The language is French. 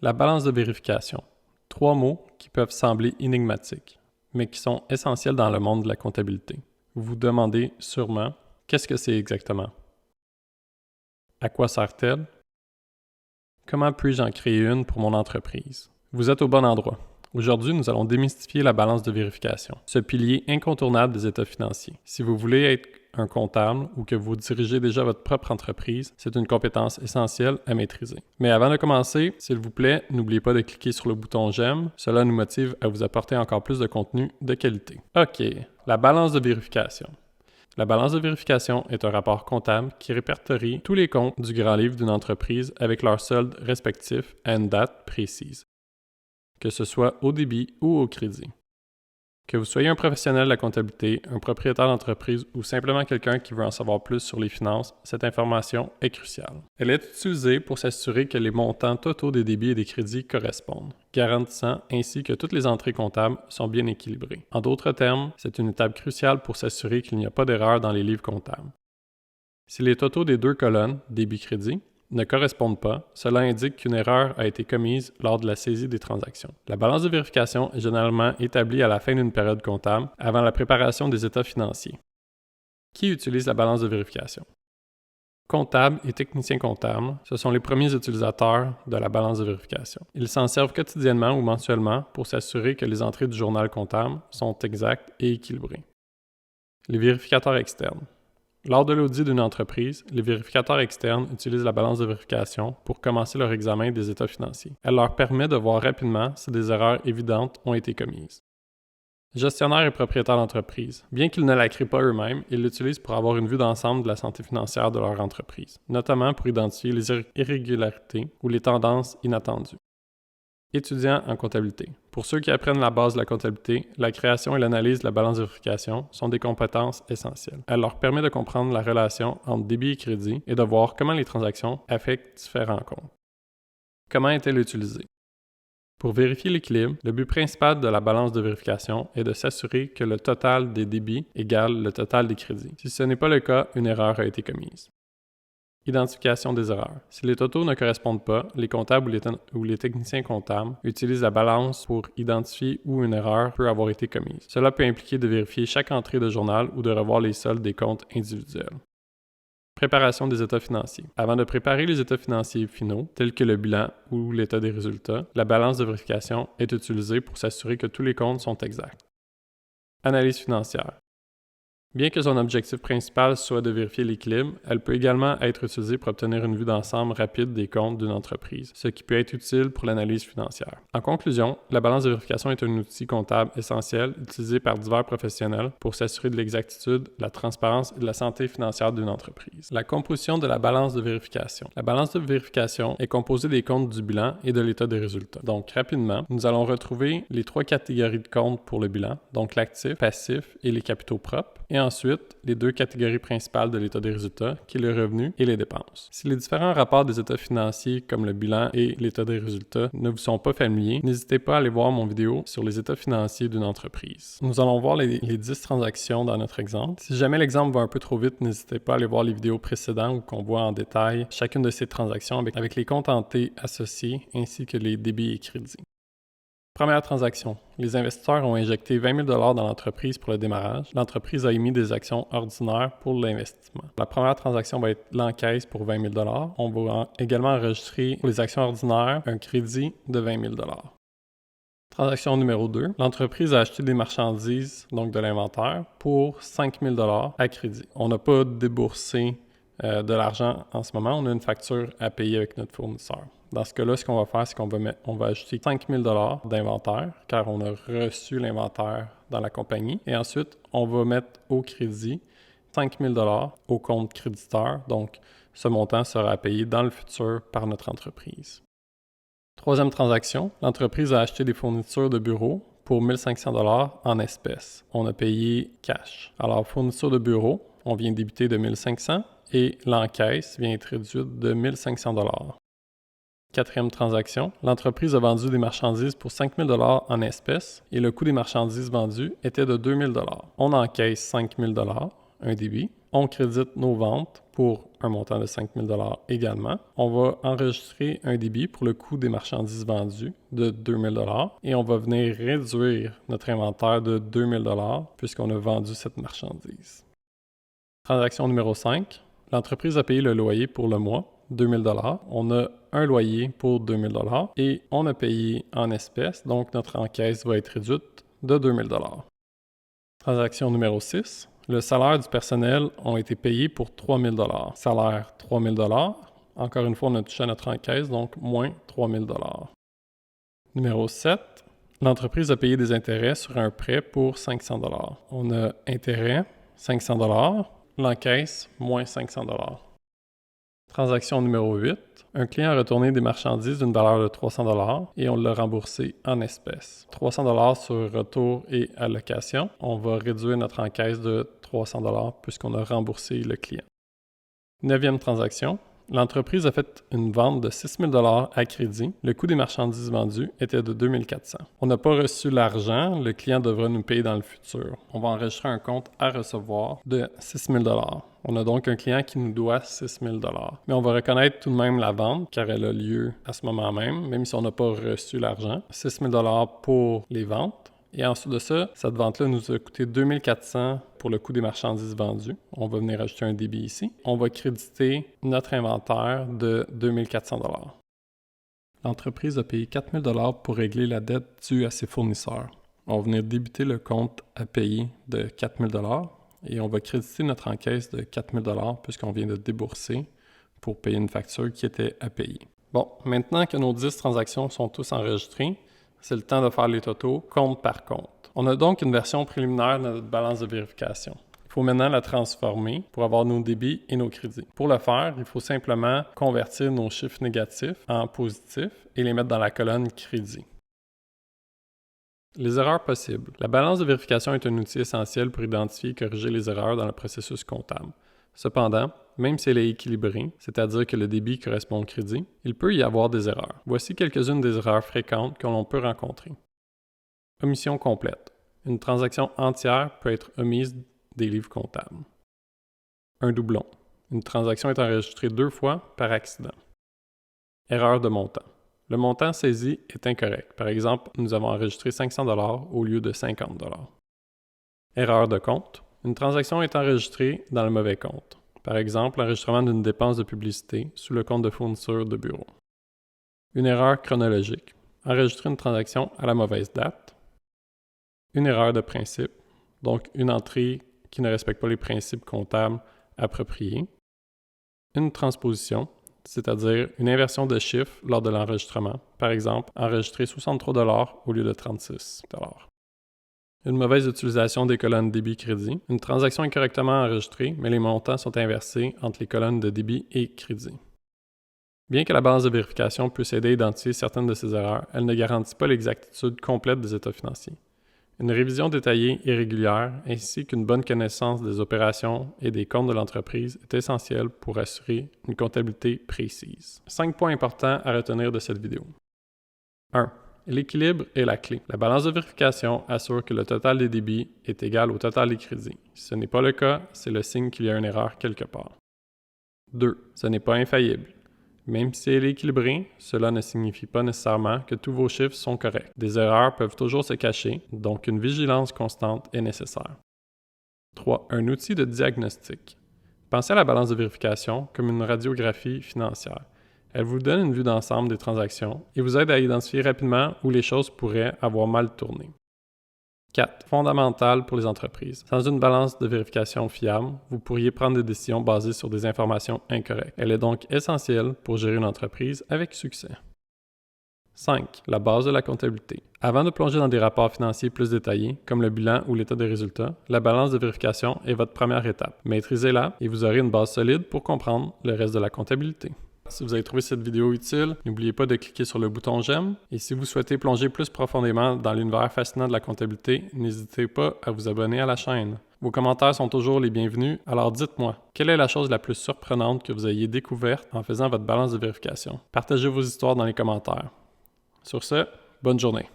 La balance de vérification. 3 mots qui peuvent sembler énigmatiques, mais qui sont essentiels dans le monde de la comptabilité. Vous vous demandez sûrement, qu'est-ce que c'est exactement? À quoi sert-elle? Comment puis-je en créer une pour mon entreprise? Vous êtes au bon endroit. Aujourd'hui, nous allons démystifier la balance de vérification, ce pilier incontournable des états financiers. Si vous voulez être un comptable ou que vous dirigez déjà votre propre entreprise, c'est une compétence essentielle à maîtriser. Mais avant de commencer, s'il vous plaît, n'oubliez pas de cliquer sur le bouton j'aime. Cela nous motive à vous apporter encore plus de contenu de qualité. OK, la balance de vérification. La balance de vérification est un rapport comptable qui répertorie tous les comptes du grand livre d'une entreprise avec leurs soldes respectifs à une date précise, que ce soit au débit ou au crédit. Que vous soyez un professionnel de la comptabilité, un propriétaire d'entreprise ou simplement quelqu'un qui veut en savoir plus sur les finances, cette information est cruciale. Elle est utilisée pour s'assurer que les montants totaux des débits et des crédits correspondent, garantissant ainsi que toutes les entrées comptables sont bien équilibrées. En d'autres termes, c'est une étape cruciale pour s'assurer qu'il n'y a pas d'erreur dans les livres comptables. Si les totaux des deux colonnes, débit-crédit, ne correspondent pas, cela indique qu'une erreur a été commise lors de la saisie des transactions. La balance de vérification est généralement établie à la fin d'une période comptable, avant la préparation des états financiers. Qui utilise la balance de vérification? Comptables et techniciens comptables, ce sont les premiers utilisateurs de la balance de vérification. Ils s'en servent quotidiennement ou mensuellement pour s'assurer que les entrées du journal comptable sont exactes et équilibrées. Les vérificateurs externes. Lors de l'audit d'une entreprise, les vérificateurs externes utilisent la balance de vérification pour commencer leur examen des états financiers. Elle leur permet de voir rapidement si des erreurs évidentes ont été commises. Gestionnaires et propriétaires d'entreprise. Bien qu'ils ne la créent pas eux-mêmes, ils l'utilisent pour avoir une vue d'ensemble de la santé financière de leur entreprise, notamment pour identifier les irrégularités ou les tendances inattendues. Étudiants en comptabilité. Pour ceux qui apprennent la base de la comptabilité, la création et l'analyse de la balance de vérification sont des compétences essentielles. Elle leur permet de comprendre la relation entre débit et crédit et de voir comment les transactions affectent différents comptes. Comment est-elle utilisée? Pour vérifier l'équilibre, le but principal de la balance de vérification est de s'assurer que le total des débits égale le total des crédits. Si ce n'est pas le cas, une erreur a été commise. Identification des erreurs. Si les totaux ne correspondent pas, les comptables ou les techniciens comptables utilisent la balance pour identifier où une erreur peut avoir été commise. Cela peut impliquer de vérifier chaque entrée de journal ou de revoir les soldes des comptes individuels. Préparation des états financiers. Avant de préparer les états financiers finaux, tels que le bilan ou l'état des résultats, la balance de vérification est utilisée pour s'assurer que tous les comptes sont exacts. Analyse financière. Bien que son objectif principal soit de vérifier l'équilibre, elle peut également être utilisée pour obtenir une vue d'ensemble rapide des comptes d'une entreprise, ce qui peut être utile pour l'analyse financière. En conclusion, la balance de vérification est un outil comptable essentiel utilisé par divers professionnels pour s'assurer de l'exactitude, de la transparence et de la santé financière d'une entreprise. La composition de la balance de vérification. La balance de vérification est composée des comptes du bilan et de l'état des résultats. Donc, rapidement, nous allons retrouver les 3 catégories de comptes pour le bilan, donc l'actif, passif et les capitaux propres. Et ensuite, les 2 catégories principales de l'état des résultats, qui est le revenu et les dépenses. Si les différents rapports des états financiers, comme le bilan et l'état des résultats, ne vous sont pas familiers, n'hésitez pas à aller voir mon vidéo sur les états financiers d'une entreprise. Nous allons voir les 10 transactions dans notre exemple. Si jamais l'exemple va un peu trop vite, n'hésitez pas à aller voir les vidéos précédentes où on voit en détail chacune de ces transactions avec les comptes en T associés ainsi que les débits et crédits. Première transaction. Les investisseurs ont injecté 20 000 $ dans l'entreprise pour le démarrage. L'entreprise a émis des actions ordinaires pour l'investissement. La première transaction va être l'encaisse pour 20 000 $. On va également enregistrer pour les actions ordinaires un crédit de 20 000 $. Transaction numéro 2. L'entreprise a acheté des marchandises, donc de l'inventaire, pour 5 000 $ à crédit. On n'a pas déboursé de l'argent en ce moment. On a une facture à payer avec notre fournisseur. Dans ce cas-là, ce qu'on va faire, c'est qu'on va ajouter 5 000 $ d'inventaire, car on a reçu l'inventaire dans la compagnie. Et ensuite, on va mettre au crédit 5 000 $ au compte créditeur. Donc, ce montant sera payé dans le futur par notre entreprise. Troisième transaction, l'entreprise a acheté des fournitures de bureau pour 1 500 $ en espèces. On a payé cash. Alors, fourniture de bureau, on vient débiter de 1 500 et l'encaisse vient être réduite de 1 500 $. Quatrième transaction, l'entreprise a vendu des marchandises pour 5 000 $ en espèces et le coût des marchandises vendues était de 2 000 $. On encaisse 5 000 $, un débit, on crédite nos ventes pour un montant de 5 000 $ également. On va enregistrer un débit pour le coût des marchandises vendues de 2 000 $ et on va venir réduire notre inventaire de 2 000 $ puisqu'on a vendu cette marchandise. Transaction numéro 5. L'entreprise a payé le loyer pour le mois, 2 000 $. On a un loyer pour 2 000 $ et on a payé en espèces, donc notre encaisse va être réduite de 2 000 $. Transaction numéro 6. Le salaire du personnel a été payé pour 3 000 $. Salaire 3 000 $. Encore une fois, on a touché à notre encaisse, donc moins 3 000 $. Numéro 7. L'entreprise a payé des intérêts sur un prêt pour 500 $. On a intérêt 500 $. L'encaisse, moins 500 $. Transaction numéro 8. Un client a retourné des marchandises d'une valeur de 300 $ et on l'a remboursé en espèces. 300 $ sur retour et allocation. On va réduire notre encaisse de 300 $ puisqu'on a remboursé le client. 9e transaction. L'entreprise a fait une vente de 6 000 $ à crédit. Le coût des marchandises vendues était de 2 400 $. On n'a pas reçu l'argent, le client devra nous payer dans le futur. On va enregistrer un compte à recevoir de 6 000 $. On a donc un client qui nous doit 6 000 $. Mais on va reconnaître tout de même la vente car elle a lieu à ce moment même si on n'a pas reçu l'argent. 6 000 $ pour les ventes. Et ensuite de ça, cette vente-là nous a coûté 2 400 $ pour le coût des marchandises vendues. On va venir ajouter un débit ici. On va créditer notre inventaire de 2 400 $. L'entreprise a payé 4 000 $ pour régler la dette due à ses fournisseurs. On va venir débiter le compte à payer de 4 000 $ et on va créditer notre encaisse de 4 000 $ puisqu'on vient de débourser pour payer une facture qui était à payer. Bon, maintenant que nos 10 transactions sont tous enregistrées, c'est le temps de faire les totaux compte par compte. On a donc une version préliminaire de notre balance de vérification. Il faut maintenant la transformer pour avoir nos débits et nos crédits. Pour le faire, il faut simplement convertir nos chiffres négatifs en positifs et les mettre dans la colonne crédit. Les erreurs possibles. La balance de vérification est un outil essentiel pour identifier et corriger les erreurs dans le processus comptable. Cependant, même si elle est équilibrée, c'est-à-dire que le débit correspond au crédit, il peut y avoir des erreurs. Voici quelques-unes des erreurs fréquentes que l'on peut rencontrer. Omission complète. Une transaction entière peut être omise des livres comptables. Un doublon. Une transaction est enregistrée 2 fois par accident. Erreur de montant. Le montant saisi est incorrect. Par exemple, nous avons enregistré 500 $ au lieu de 50 $. Erreur de compte. Une transaction est enregistrée dans le mauvais compte. Par exemple, l'enregistrement d'une dépense de publicité sous le compte de fourniture de bureau. Une erreur chronologique. Enregistrer une transaction à la mauvaise date. Une erreur de principe, donc une entrée qui ne respecte pas les principes comptables appropriés. Une transposition, c'est-à-dire une inversion de chiffre lors de l'enregistrement. Par exemple, enregistrer 63 $ au lieu de 36 $. Une mauvaise utilisation des colonnes débit-crédit. Une transaction incorrectement enregistrée, mais les montants sont inversés entre les colonnes de débit et crédit. Bien que la balance de vérification puisse aider à identifier certaines de ces erreurs, elle ne garantit pas l'exactitude complète des états financiers. Une révision détaillée et régulière, ainsi qu'une bonne connaissance des opérations et des comptes de l'entreprise est essentielle pour assurer une comptabilité précise. 5 points importants à retenir de cette vidéo. 1. L'équilibre est la clé. La balance de vérification assure que le total des débits est égal au total des crédits. Si ce n'est pas le cas, c'est le signe qu'il y a une erreur quelque part. 2. Ce n'est pas infaillible. Même si elle est équilibrée, cela ne signifie pas nécessairement que tous vos chiffres sont corrects. Des erreurs peuvent toujours se cacher, donc une vigilance constante est nécessaire. 3. Un outil de diagnostic. Pensez à la balance de vérification comme une radiographie financière. Elle vous donne une vue d'ensemble des transactions et vous aide à identifier rapidement où les choses pourraient avoir mal tourné. 4. Fondamental pour les entreprises. Sans une balance de vérification fiable, vous pourriez prendre des décisions basées sur des informations incorrectes. Elle est donc essentielle pour gérer une entreprise avec succès. 5. La base de la comptabilité. Avant de plonger dans des rapports financiers plus détaillés, comme le bilan ou l'état des résultats, la balance de vérification est votre première étape. Maîtrisez-la et vous aurez une base solide pour comprendre le reste de la comptabilité. Si vous avez trouvé cette vidéo utile, n'oubliez pas de cliquer sur le bouton j'aime. Et si vous souhaitez plonger plus profondément dans l'univers fascinant de la comptabilité, n'hésitez pas à vous abonner à la chaîne. Vos commentaires sont toujours les bienvenus, alors dites-moi, quelle est la chose la plus surprenante que vous ayez découverte en faisant votre balance de vérification? Partagez vos histoires dans les commentaires. Sur ce, bonne journée.